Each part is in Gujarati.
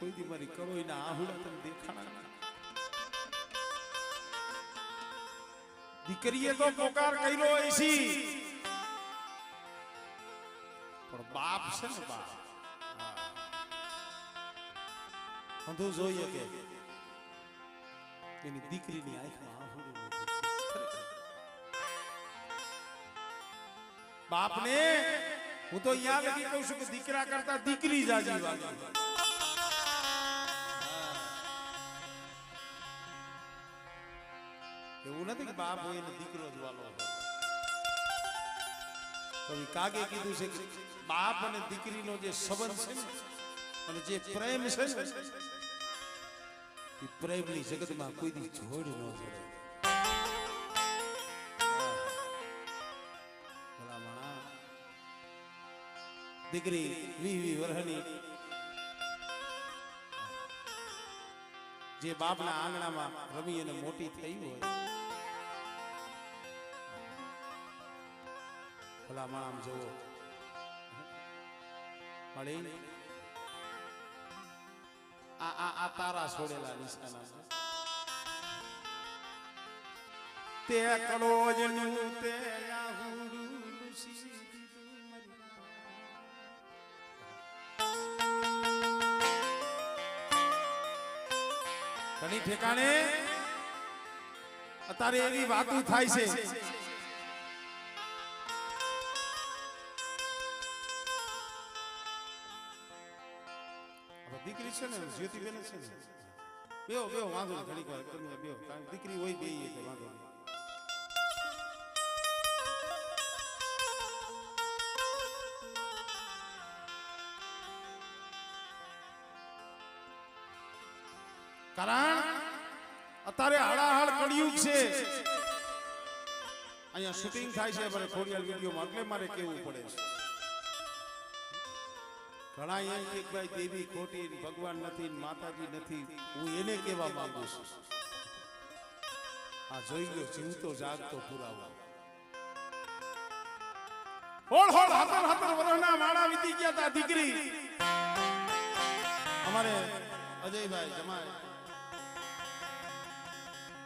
કોઈ દી મારી કરોઈ ના આહુડા તને દેખાણા દીકરીએ તો પોકાર કર્યો એસી પણ બાપ છે ને બાપ અંધો જોઈએ કે એની દીકરીની આંખમાં આહુડું બાપને હું તો અહીંયા લગી કહું છું કે દીકરા કરતા દીકરી જાજી વાગે એવું નથી કે બાપ હોય ને દીકરો જ વાલો હોય કવિ કાગે કીધું છે કે બાપ અને દીકરીનો જે સંબંધ છે ને અને જે પ્રેમ છે ને એ પ્રેમની જગતમાં કોઈ દી જોડ ન જોડે દીકરી 20 વર્ષની જે બાપના આંગણામાં રમી અને મોટી થઈ હોય ભલા માણસ જોવો મળી આ તારા છોડેલા નિશાના તે કડો જનું તે આહુડું ઘણી ઠેકાણે અત્યારે એવી વાતો થાય છે દીકરી છે ને જ્યોતિબેન છે ને બેહો બેહો વાંધો નહીં ઘડીક વાર તમે બેહો કારણ દીકરી હોય બે એટલે વાંધો નહીં કારણ અત્યારે હળાહળ કળિયુગ છે અહીંયા શૂટિંગ થાય છે મારે ખોડિયાલ વિડીયોમાં એટલે મારે કેવું પડે છે ઘણા એમ કે ભાઈ દેવી ખોટી ભગવાન નથી માતાજી નથી હું એને કહેવા માંગુ છું આ જોઈ લો જીવતો જાગતો પુરાવો હોળ હોળ હાતર હાતર વર્ષના માળા વીતી ગયા તા દીકરી અમારે અજયભાઈ જમાય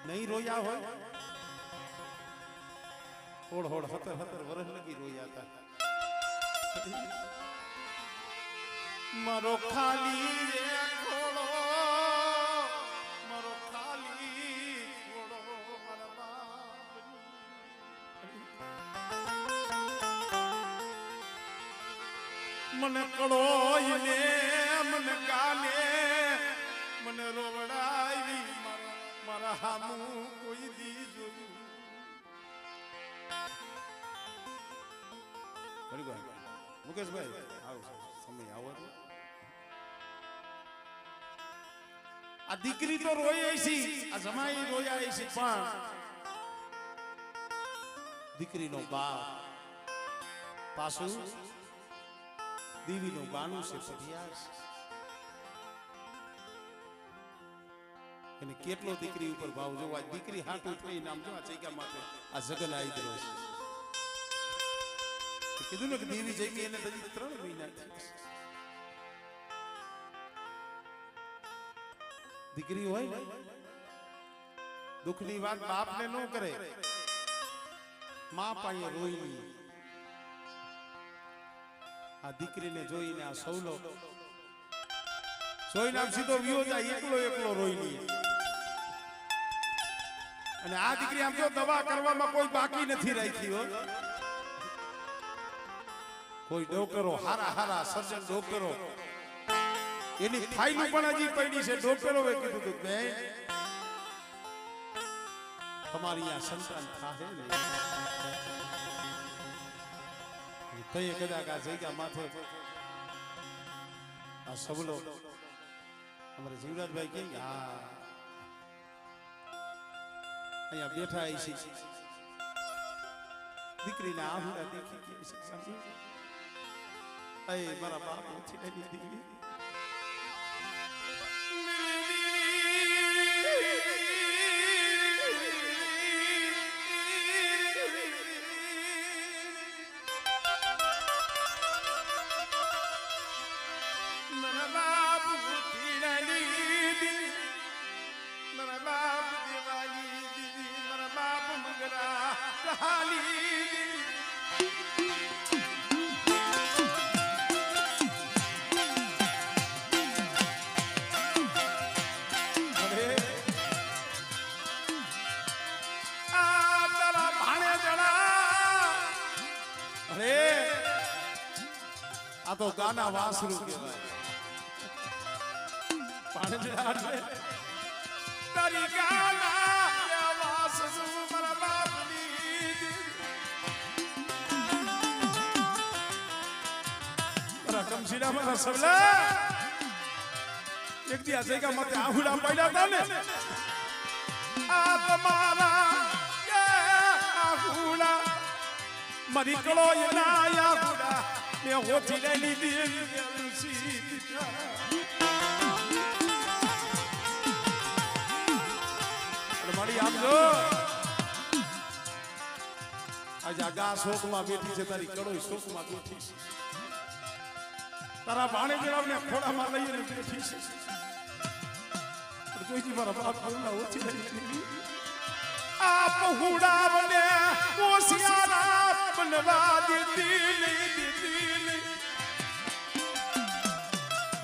નહીં રોયા હોય હોળ હોળ હતર હતર વર્ષ લગી રોયા હતા મારો ખાલી ખોળો મારો ખાલી ખોળો મને કળોઈને મને ગાલે મને રોવડાવી મારા હામું કોઈ દી જોયું મુકેશભાઈ આવો સમય આવો આ દીકરી તો રોઈ છે આ જમાઈ રોયા છે પણ દીકરીનો બાપ પાછું દેવીનો બાનું છે ફરિયાદ એને કેટલો દીકરી ઉપર ભાવ જોવા દીકરી હાટું થઈ નામ જો આ ચૈકા માટે આ જગન આવી ગયો છે કીધું ને કે દેવી જઈ એને 3 મહિના દીકરી હોય ને દુઃખની વાત બાપને ન કરે માં પાસે રોઈ લી આ દીકરીને જોઈને આ સૌલો જોઈને આમ સીધો વિયો જાય એકલો એકલો રોઈ લી અને આ દીકરી આમ જો દવા કરવામાં કોઈ બાકી નથી રાખી હો કોઈ ડોક્ટરો હારા હારા સર્જન ડોક્ટરો એની ફાઇલ પણ હજી પડી છે ડોક્ટરોએ કીધું કે બેન તમારી આ સંતાન થાહે ને તઈ કદાચ આ જગ્યા માથે આ સબલો અમારે જીવરાજભાઈ કે હા અહીંયા બેઠા છે દીકરીના આહુડા દેખી ગઈ છે સમજી એ મારા બાપ નથી લઈ દીધી મારા બાપ નથી લઈ આ તો ગાના વાસરું કહેવાય પાણેજડા એટલે તારી ગાના વાસરું મારા બાપની મારા કમસીડા મારા સવલા એક દી આ જગ્યા માટે આહુડા પડ્યા હતા ને આ તમારા આહુડા મરી કળો એના આહુડા મેં હોથી લઈ લીધી મારી આમ જો આજે આ ગા શોકમાં બેઠી છે તારી કળો શોકમાં બેઠી છે તારા ભાણે જણાવને ખોડામાં લઈને બેઠી છે જોઈજી મારા બાપ ઓછી લઈ લીધી આ પહુડા બને મોસિયારા બનવા દીધી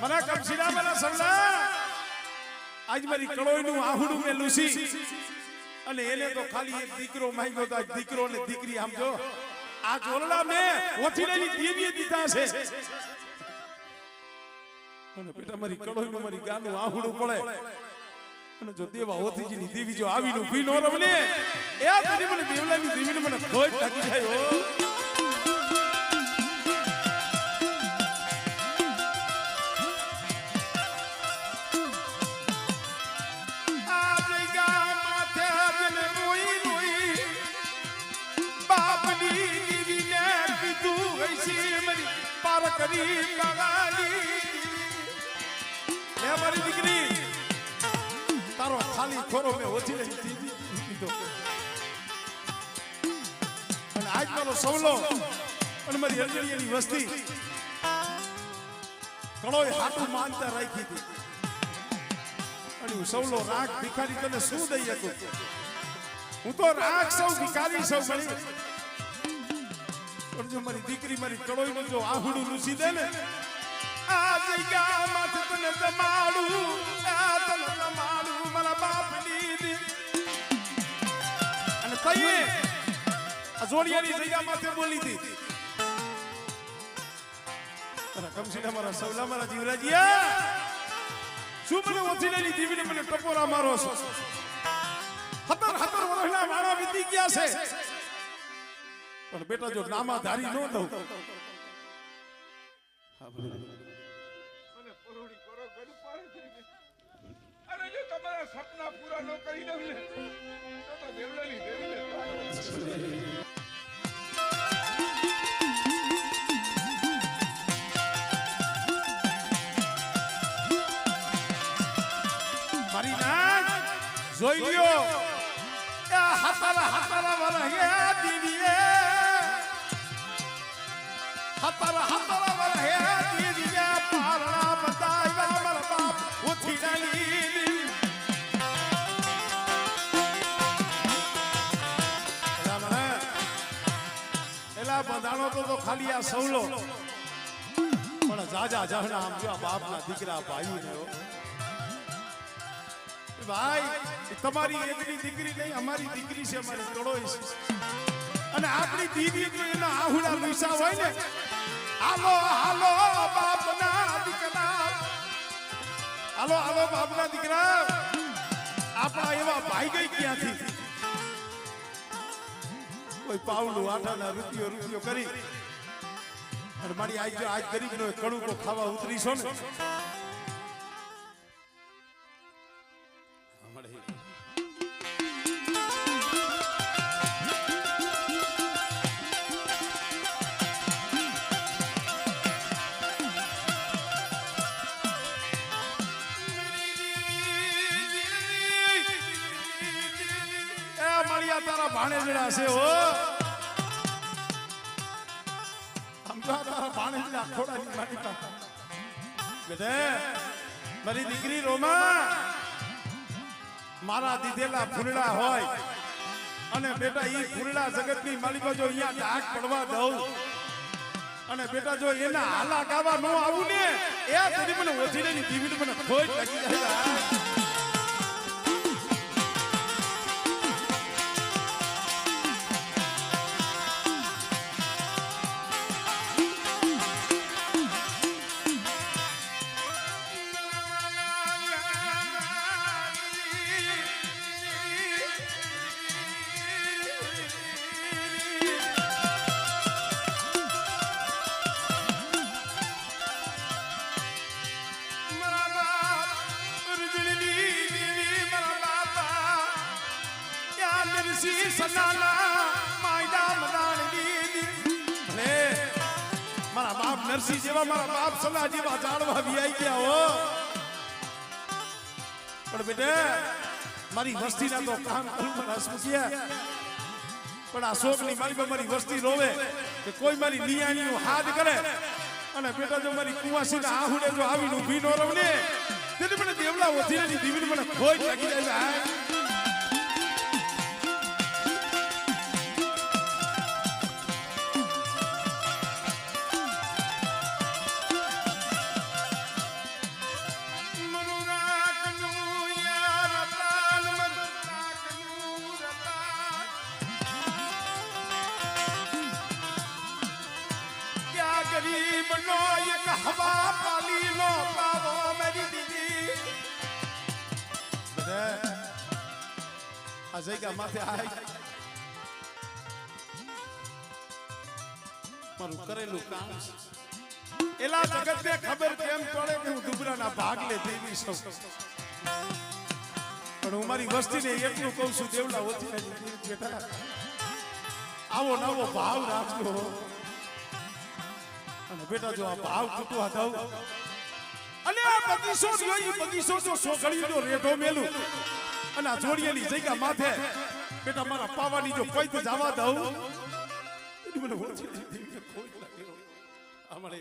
મના કમસીડા મના સવલા આજ મારી કળોઈનું આહુડું મે લૂસી અને એને તો ખાલી એક દીકરો માંગ્યો તો આજ દીકરો ને દીકરી સમજો આ જોરડા મે ઓથીડાની દેવીએ દીધા છે અને બેટા મારી કળોઈનું મારી ગાનું આહુડું પડે અને જો દેવા હોતીજીની દેવી જો આવીને ઊભી નો રમને એ તારી મને દેવલાની દેવીને મને ખોટ લાગી જાય હો કરી કાગાલી લે મારી દીકરી તારો ખાલી ખોરો મે ઓછી લઈ દીધો અને આજ મારો સવલો અને મારી અરજણીની વસ્તી કળોય હાટું માનતા રાખી હતી અને હું સવલો રાખ ભિખારી તને શું દઈ હતું હું તો રાખ સૌ ભિખારી સૌ મળી જો મારી દીકરી મારી કળોઈનો જો આહુડું લૂસી દે ને આ જગ્યામાં તને તમાડું મારા બાપની અને તઈએ આ જોડિયાની જગ્યામાં તે બોલી હતી મારા કમસીડા મારા સવલા મારા જીવરાજીયા શું મને ઓછીલેની દીવીને મને ટપોરા મારો છો 17 વર્ષના મારા વીતી ગયા છે પણ બેટા જો નામા ધારી ન દઉં મને પરોડી કરો ગડપાર અરે જો તમારા સપના પૂરા ન કરી દઉં ને તો દેવલાની દેવીને મારી નાક જોઈ લ્યો હાતારા વરહ્યા દીવીએ હાતારા વરહ્યા દીવીએ પારણા બતાવ્યા મારા બાપ ઉઠી ડાલી એલા બંધાણો તો ખાલી આ સવલો પણ જાજા જહણા આમ જો બાપના દીકરા ભાઈ ને ભાઈ તમારી એકની દીકરી નહીં અમારી દીકરી છે અમારી કળોઈ છે અને આપણી દીદી જો એના આહુડા લૂસા હોય ને હાલો હાલો બાપના દીકરા હાલો બાપના દીકરા આપણા એવા ભાઈ ગઈ ક્યાંથી કોઈ પાવલું આટાના રૂપિયો કરી અને મારી આજ ગરીબનો કડુકો ખાવા ઉતરીશો ને તારા ભાણેજડા છે હો સમજા તારા ભાણેજડા ખોડાની માટીતા બેટે મારી દીકરી રોમા મારા દીધેલા ફૂલડા હોય અને બેટા ઈ ફૂલડા જગતની માલિકો જો અહીંયા ઢાક પડવા દઉં અને બેટા જો એના હાલા ગાવા ન આવું ને એ તરી મને ઓછીની દીવીને મને ખોટ લાગી જાય નરસી સનાલા માયડા મદાણની ભલે મારા બાપ નરસી જેવા મારા બાપ સના જેવા જાળવા વિયાઈ ગયા હો પણ બેટે મારી વસ્તીના તો કામ કરું મને હસમુખિયા પણ આ શોકની મારી વસ્તી રોવે કે કોઈ મારી નિયાણીઓ હાથ કરે અને બેટા જો મારી કુવાસીના આહુડે જો આવીને ઊભી નો રહું ને તેથી મને દેવલા ઓથીની દીવીને મને ખોઈ લાગી જાય છે ગરીબનો એક હવા પાલીનો પાવો મેરી દીદી બધા આ જગ્યા માથે આય મારું કરેલું કામ એલા જગતને ખબર કેમ પડે કે હું દુબરાના ભાગલે દેવી છું પણ હું મારી વસ્તીને એટલું કહું છું દેવલા ઓછી બેટા આવો નવો ભાવ રાખજો અને બેટા જો આ ભાવ તૂટવા દઉં અને આ બગીચો જોઈ બગીચો જો સોગળીનો રેઢો મેલું અને આ જોડિયાની જગ્યા માથે બેટા મારા પાવાની જો પૈત જવા દઉં મને ઓછી કોઈ લાગ્યો અમારે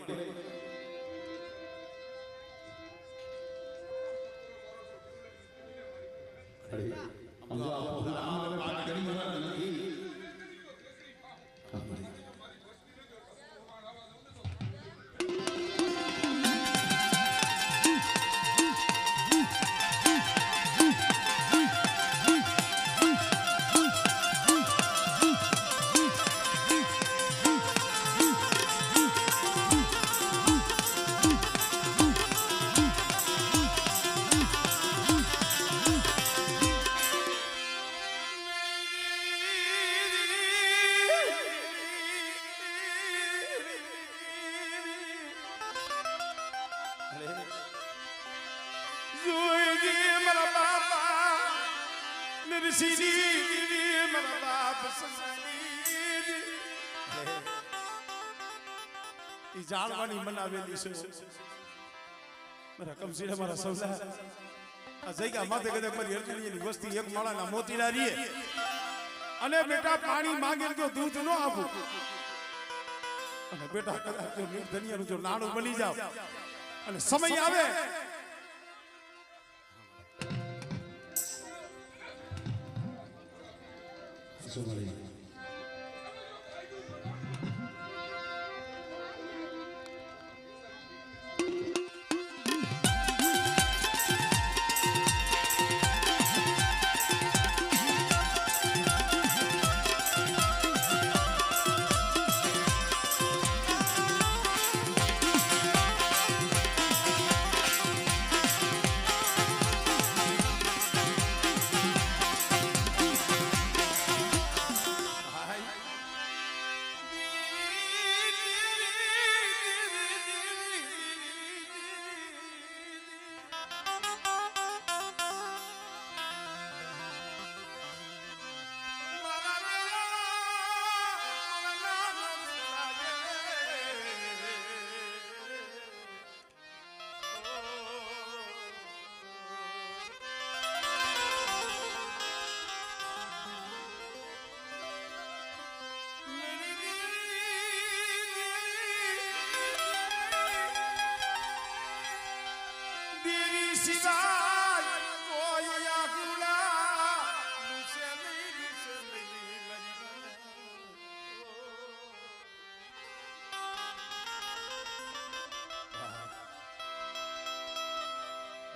જાળવાની મનાવેલી છે મારા કમસીડા મારા સૌલા આ જગ્યા માથે કદાચ મારી અર્જુનીની વસ્તી એક માળાના મોતીડા રીએ અને બેટા પાણી માંગે તો દૂધ ન આપું અને બેટા કદાચ જો નિર્ધનિયાનું જો નાણું બની જાવ અને સમય આવે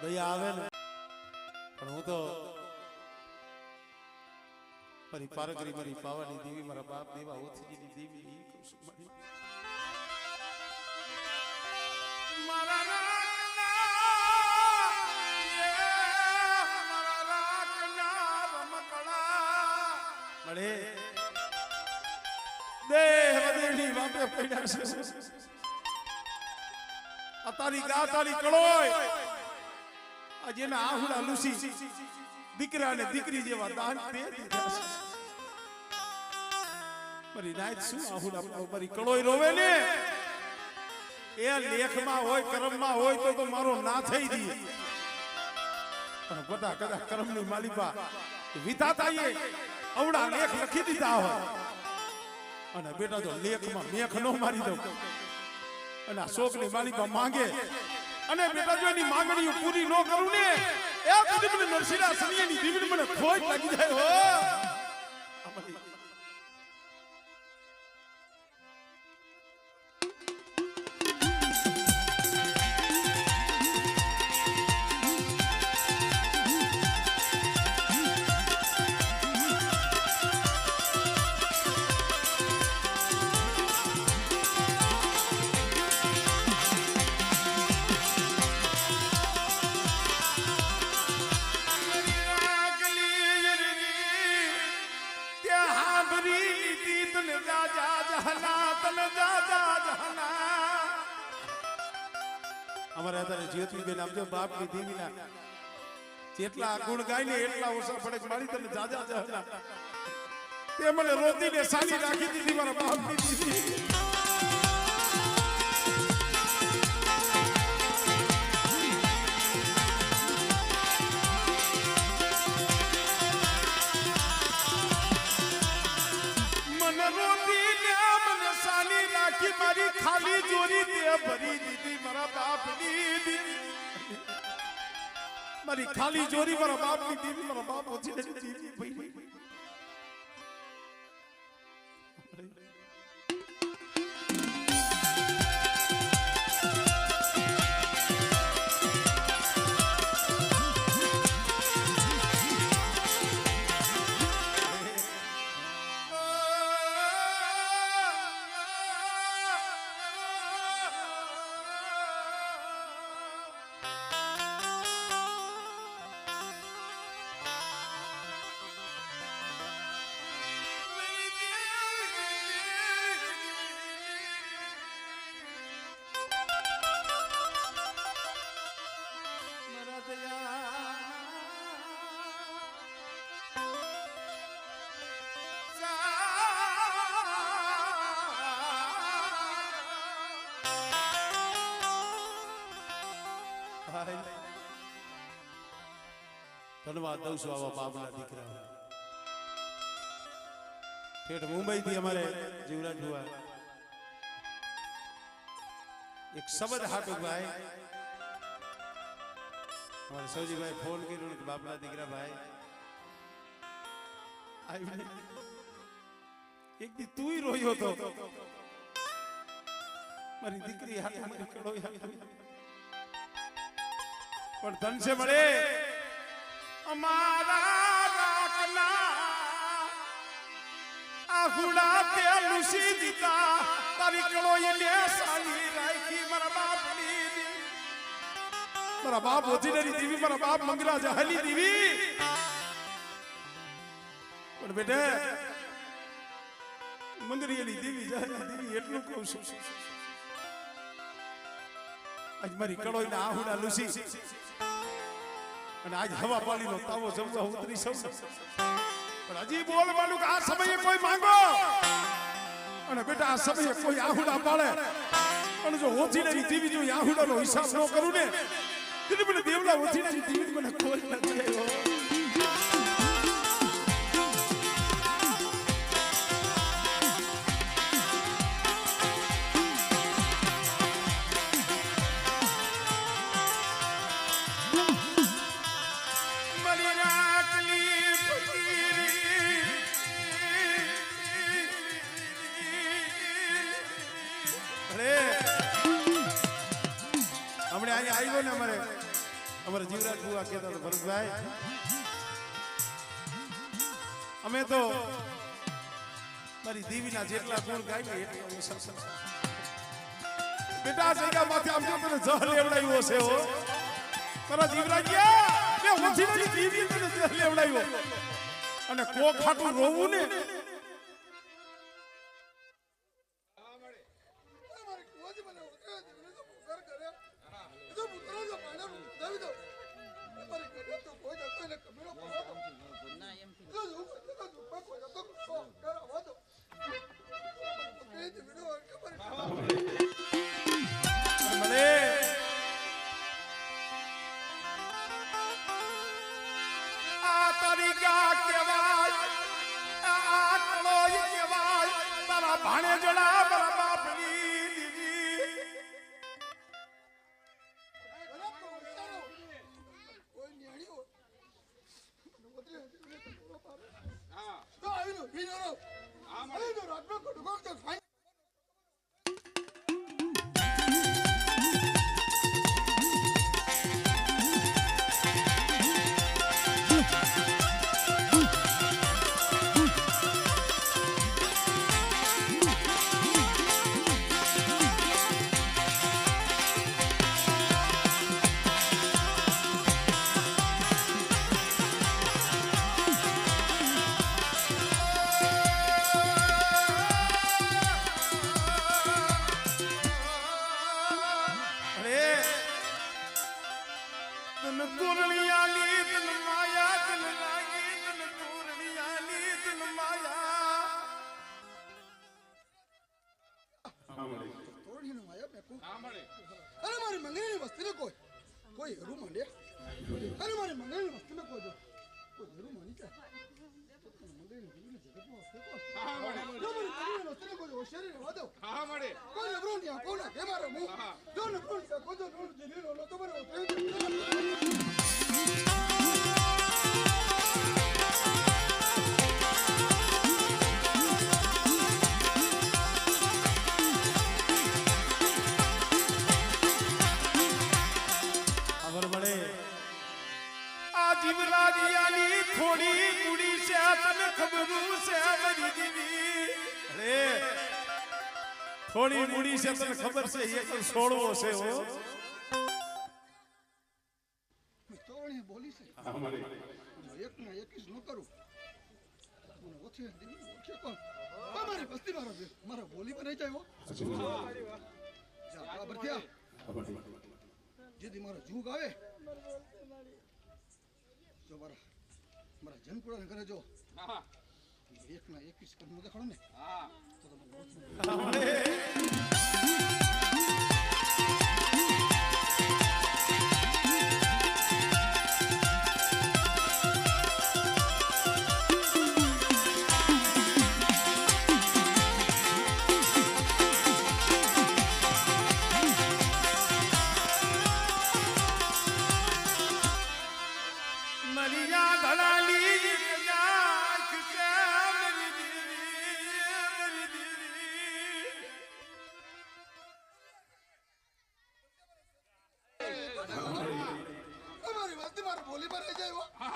દયા આવે ને પણ હું તો મારી પારગરી મારી પાવાની દેવી મારા બાપ દેવા ઓથીજીની દેવી ઈ કહું છું મારા મળે દેહ વધેની વાપે પડ્યા છે આ તારી ગા તારી કળોય જેના આહુડા લૂસી દીકરા ને દીકરી જેવા દાન દે દીધા છે મારી નાઈટ શું આહુડા મારી કળોય રોવે ને એ લેખમાં હોય કર્મમાં હોય તો મારો ના થઈ દી પણ બધા કદાચ કર્મની માલિકા વિધાતાએ અવડા લેખ લખી દીધા હોય અને બેટા જો લેખમાં મેખ નો મારી દઉં અને આ શોકની માલિકા માંગે અને બેટા જો એની માંગણીઓ પૂરી ન કરું ને એ કદી મને નરસિંહના સનિયાની દીવડી મને ખોટ લાગી જાય હો અમારે અત્યારે જ્યોતિબેન આમ જો બાપની દેવીના જેટલા ગુણ ગાય ને એટલા ઓછા પડે મારી તને જાજા જહના તે મને રોતીને સાની રાખી દીધી મારા બાપની દીદી મારી ખાલી ચોરી તે ભરી દીધી મારા બાપની મારી ખાલી ચોરી મારા બાપની દીધી મારા બાપ ઓછી દીધી ભાઈ ધન્યવાદ દઉં છું આવા બાપના દીકરા ઠેઠ મુંબઈ થી અમારે જીવરાજ ભુવા એક શબ્દ હાટું ભાઈ અમારે સૌજીભાઈ ફોન કર્યો કે બાપના દીકરા ભાઈ આવીને એક દી તુંય રોયો તો મારી દીકરી હાથે મારી કળો પણ ધન છે મળે અમારા રાખના આહુડા તે લુસી દીતા તારી કળો એને સાલી રાખી મારા બાપની મારા બાપ ઓજીનેરી દેવી મારા બાપ મંગલા જહાલી દેવી પણ બેટે મંગરીની દેવી જહાલી દેવી એટલું કહું છું આજ મારી કળો એને આહુડા લુસી અને આજ હવા પાણીનો તાવો જમવા ઉતરી સૌ પણ હજી બોલવાનું કે આ સમયે કોઈ માંગો અને બેટા આ સમયે કોઈ આહુડા પાડે અને જો ઓછીનેરી દીવી જો આહુડાનો હિસાબ ન કરું ને તો મને દેવલા ઓછીનેરી દીવી મને કોઈ નથી આવ્યો અમારે જીવરાજ ભુવા કહેતા હતા ભરતભાઈ અમે તો મારી દેવીના જેટલા ગુણ ગાય ને એટલા બેટા જગ્યા માંથી આમ જો તને જહ લેવડાવ્યો છે હો તારા જીવરાજિયા મે ઓછીની દેવી તને જહ લેવડાવ્યો અને કોક ખાટું રોવું ને અરે તન તોરણિયાની તન માયા તન લાગી તન તોરણિયાની તન માયા તોડીને માયા મેકું હા મળે અરે મારી મંગળીની વસ્તીને કોઈ હેરું માંડે અરે મારી મંગળીની વસ્તીને કોઈ હેરું માની જાય મંગળીની જગતમાં વસ્તે હા મળે જો મારી મંગળીની વસ્તીને કોઈ હોશિયારી રહેવા દો હા મળે કોઈ નબળો નહીં કોના કે મારો હું હા. જો નબળો નહીં કોઈ જો જીલી લો તો મારો ખબર પડે આ જીવરાજિયાની થોડી મૂડી છે તને ખબરું છે મારી દીવી અરે થોડી મૂડી છે તને ખબર છે એક છોડવો છે હો તોણી બોલી છે હા મળે એક ના એક જ ન કરું મને ઓછી દીધી ઓછી કોણ મારી વસ્તી મારા બોલી બનાઈ જાય હો જા બરાબર થયા જેથી મારો જૂગ આવે જો મારા જનકુળાને ઘરે જો હા એક ના 21 કદમ દેખાડો ને હા તો તમે રોજ મરિયા ધડાલી આંખ છે મારી દીવી મારી વસ્તી મારા બોલી બનાઈ જાય હો હા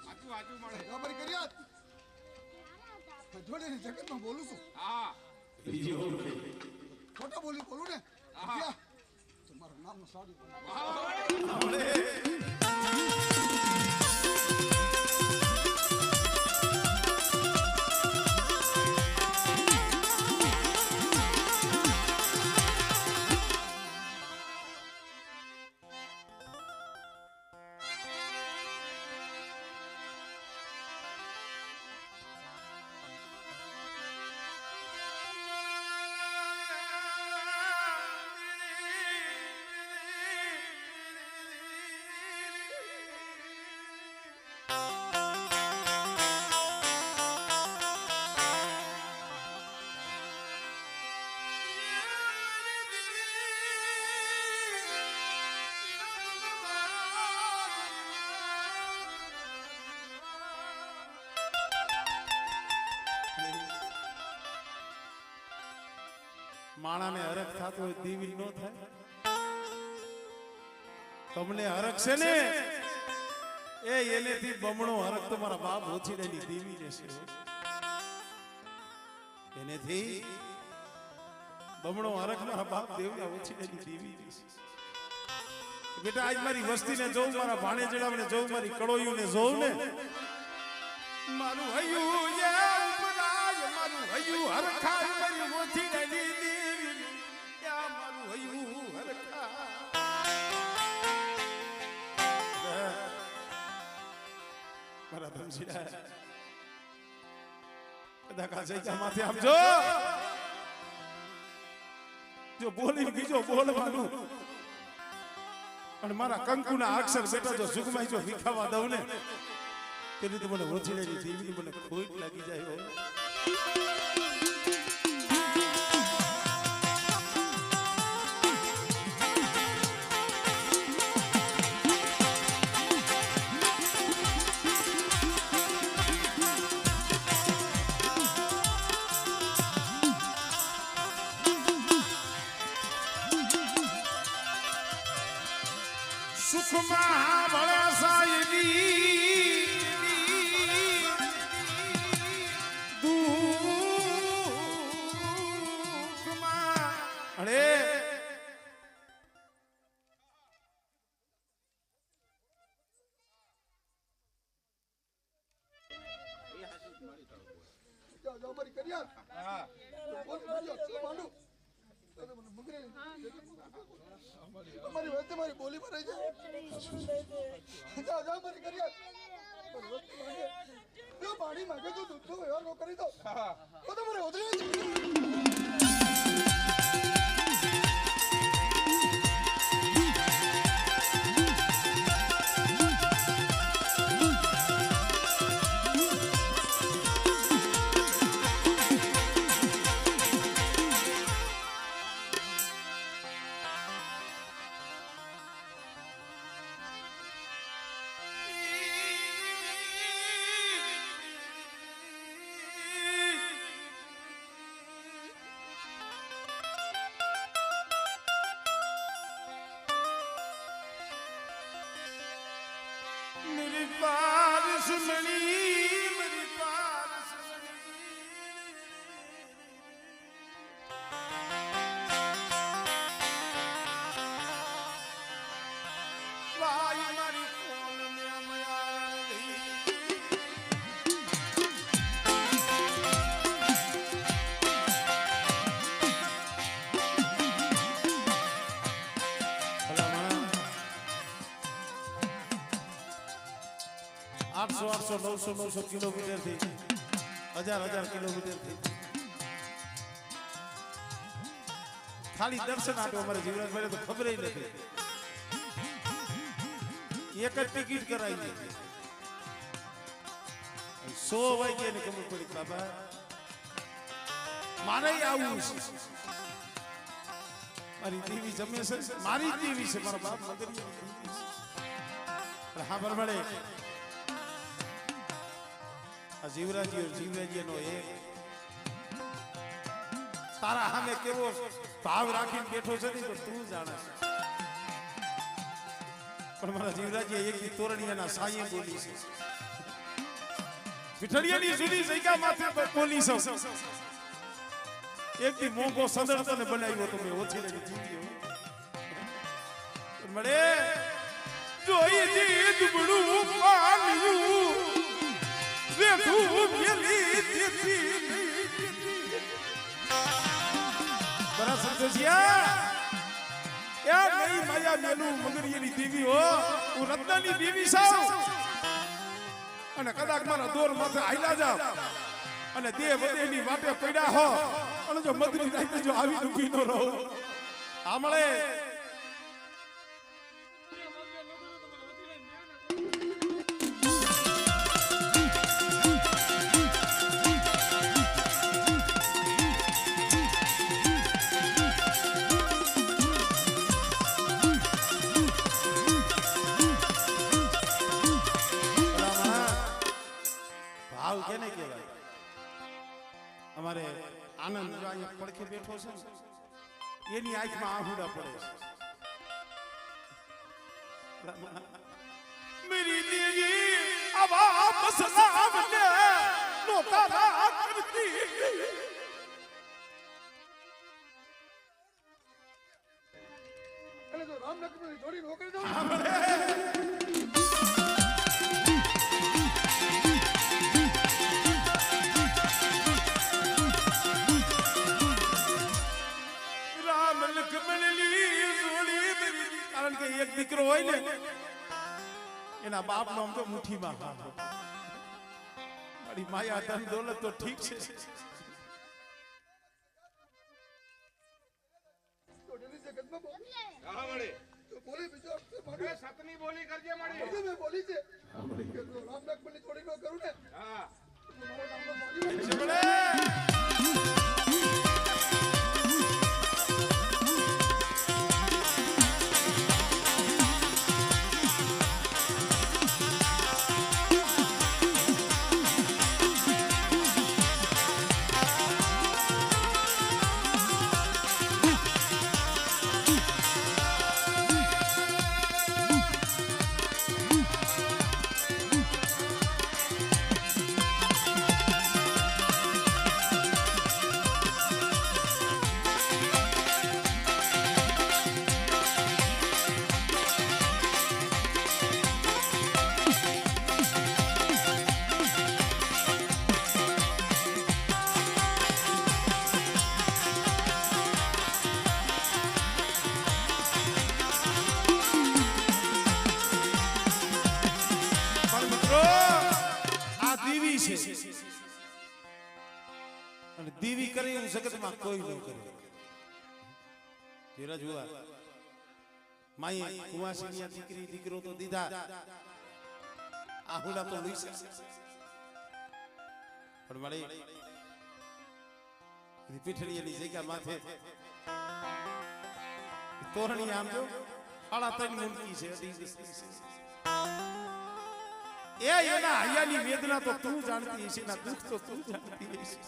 આચું આચું મળે બરાબર કર્યા જોડે જગતમાં બોલું છું હા ખોટા બોલું ને હા. તો મારું નામ સાડું હા મળે માણાને હરખ થતો હોય દીવી નો થાય તમને હરખ છે ને એનેથી બમણો હરખ તો મારા બાપ ઓછીડેલી દીવી રહેશે એનેથી બમણો હરખ મારા બાપ દેવના ઓછીડેલી દીવી રહેશે બેટા આજ મારી વસ્તીને જોઉં મારા ભાણેજડાને જોઉં મારી કળોયુને જોઉં ને મારું હૈયું મારું હૈયું હરખાય મારી ઓછીડેલી દીવી યા મારું હૈયું હરખાય મારા ધમશીડા કદા કાજે માથે આપજો જો બોલી બીજો બોલવાનું અને મારા કંકુના અક્ષર બેટા જો સુગમાઈ જો વિખાવા દઉં ને તેની તો મને ઓછી લેલી જીવની મને ખોટ લાગી જાય હો સુખમાં ભળે સાયદી દુઃખમાં અરે જાઓ મારી કર્યા હા બોલ બોલ માંડું મને અમારી વસ્તુ મારી બોલી પર રહી જાય જાઓ જાઓ મારી કરી જો પાણી માંગે તો દૂધ નો વ્યવહાર કરી દો તો તમારે ઉતરી मेरी बारिश मणि मेरी बारिश वाई मारी कोन में मया आठसो 900 किलोमीटर थी 1000 किलोमीटर थी खाली दर्शन आटो हमारे जीवराज भाई तो खबर ही नहीं एक टिकट कराई 100 वागे ने खबर पड़ी बाबा मारे ही आવું મારી દેવી જમે છે મારી દેવી છે મારા બાપ મગરી હા બરાબર जीवराजी और जीवराजी नो एक तारा हमें केवो भाव राखी बैठो छे तो तू जाने पर मारा जीवराजी एक दी तोरणियाना साये बोली छे विठलियानी जुदी जग्या माथे पर बोली छो एक दी मोंगो संदर तने बनाव्यो तो मैं ओછી लगी जीव्यो मळे જોઈ દી દુબળું પાલ્યું રે ધૂપ યલી દેતી બરા સંતોષિયા એ નઈ માયા મેલું મગરીની દેવી હો હું રત્નાની દેવી સાવ અને કદાચ મારા દોર માથે આઈલા જાવ અને દેહ વધેની વાટે પડ્યા હો અને જો મગરી રાતે જો આવી ડૂબી નો રહો આમળે भाव केने कहेवाय अमारे आनंद राय પડખે બેઠો છે એની આંખમાં આહુડા પડે છે मेरी देवी अबा मसलावने नोतारा करती अरे जो राम लक्ष्मण जोड़ी नौकरी दो कारण के एक દીકરો હોય ને એના બાપ નો આમ તો મુઠ્ઠીમાં મારી માયા ધન દોલત તો ઠીક છે તો ડેલી જગતમાં હા મળે તો બોલે બીજો એ સતની બોલી કરજે મળે બધું મેં બોલી છે કે જો રામ લક્ષ્મણની જોડી નો કરું ને હા તો મારા નામનો સોરી ચમડે છે અને દીવી કરે એવું જગતમાં કોઈ ન કરે ધીરજ હુઆ માઈ કુવાસીની દીકરી દીકરો તો દીધા આહુડા તો લઈશે પણ મારી પીઠડીની જગ્યા માથે તોરણી આમ જો 3.5 મુંડકી છે એ એના હૈયાની વેદના તો તું જાણતી હશે ના દુઃખ તો તું જાણતી હશે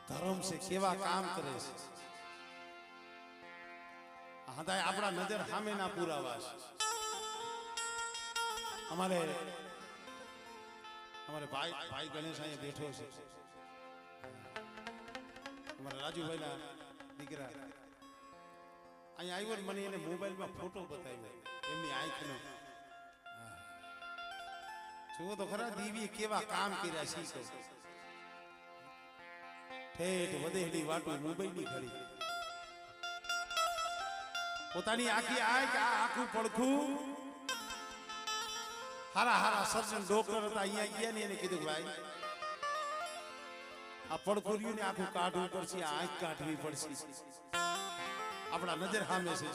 ધર્મ છે કેવા કામ કરે છે હદાય આપણા નજર સામે ના પુરાવા છે અમારે ભાઈ ગણેશ અહીંયા બેઠો છે અમારા રાજુભાઈ ના દીકરા અહીંયા આવ્યો મને એને મોબાઈલમાં ફોટો બતાવ્યો એમની આંખનો જુઓ તો ખરા દીવીએ કેવા કામ કર્યા છે ઠેઠ વધેલી વાટું મુંબઈની ખરી પોતાની આખી આંખ આ આખું પડખું હારા સર્જન ડોક્ટર હતા અહીંયા ગયા ને એને કીધું ભાઈ આ પડખુરિયું ને આખું કાઢવું પડશે આ આંખ કાઢવી પડશે આપણા નજર સામે છે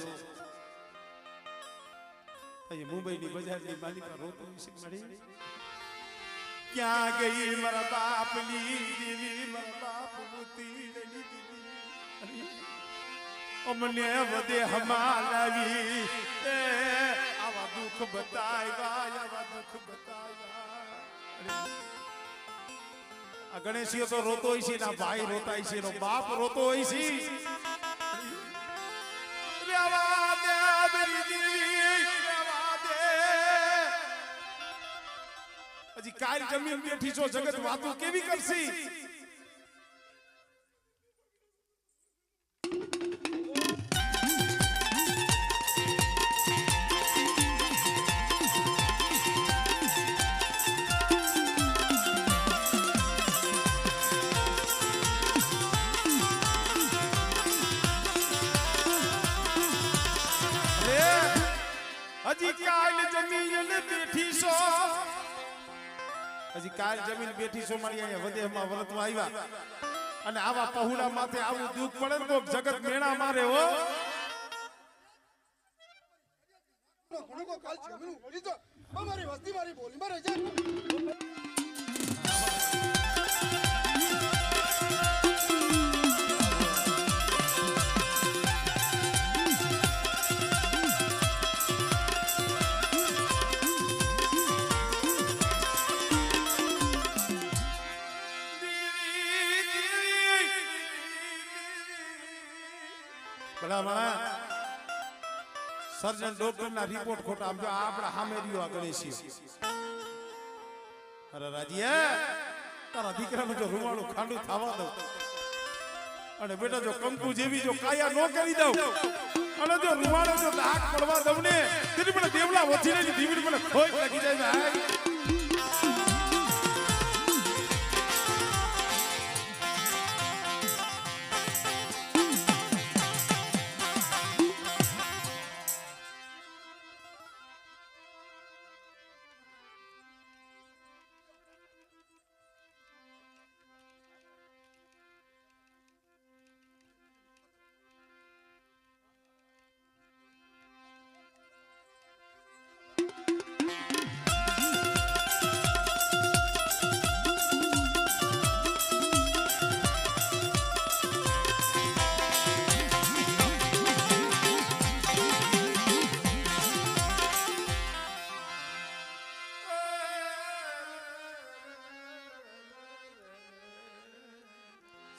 જો મુંબઈની બજારની માલિકા રોતો વિશે મળી ક્યાં ગઈ મારા બાપની દેવી મારા બાપ મોતી દીદી અમને વધે હમાલાવી એ આવા દુઃખ બતાવ્યા આ ગણેશીઓ તો રોતો હોય છે ના ભાઈ રોતા છે નો બાપ રોતો હોય છે રેવા દે મારી દીદી રેવા દે હજી કાલ જમીન બેઠી છો જગત વાતો કેવી કરશી હજી કાલ જમીન બેઠી છો મારી અહીંયા વધેમાં વરતવા આવ્યા અને આવા પહુડા માથે આવું દુઃખ પડે તો જગત મેણા મારે હો કાલ જમીન ઉડી તો અમારી વસ્તી મારી બોલી માં રહી જાય સર્જન ડોક્ટર ના રિપોર્ટ ખોટા આમ જો આપડા સામે રહ્યો આ ગણેશી અરે રાજી તારા દીકરાનું જો રૂવાળું ખાંડું થવા દઉં અને બેટા જો કંકુ જેવી જો કાયા નો કરી દઉં અને જો રૂવાળો જો દાગ પડવા દઉં ને તેની મને દેવલા વચીને દીવી મને ખોઈ લાગી જાય ભાઈ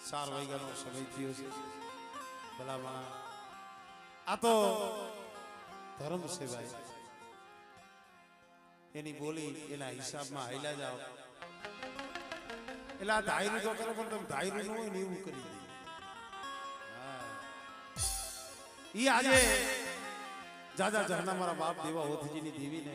4 વાગ્યાનો સમય થયો છે ભલામાં આ તો ધર્મ છે ભાઈ એની બોલી એના હિસાબમાં હાલ્યા જાઓ એટલે આ ધાયરું તો કરો પણ તમે ધાયરું ન હોય ને એવું કરી દે ઈ આજે જાજા જહના મારા બાપ દેવા હોથજીની દેવીને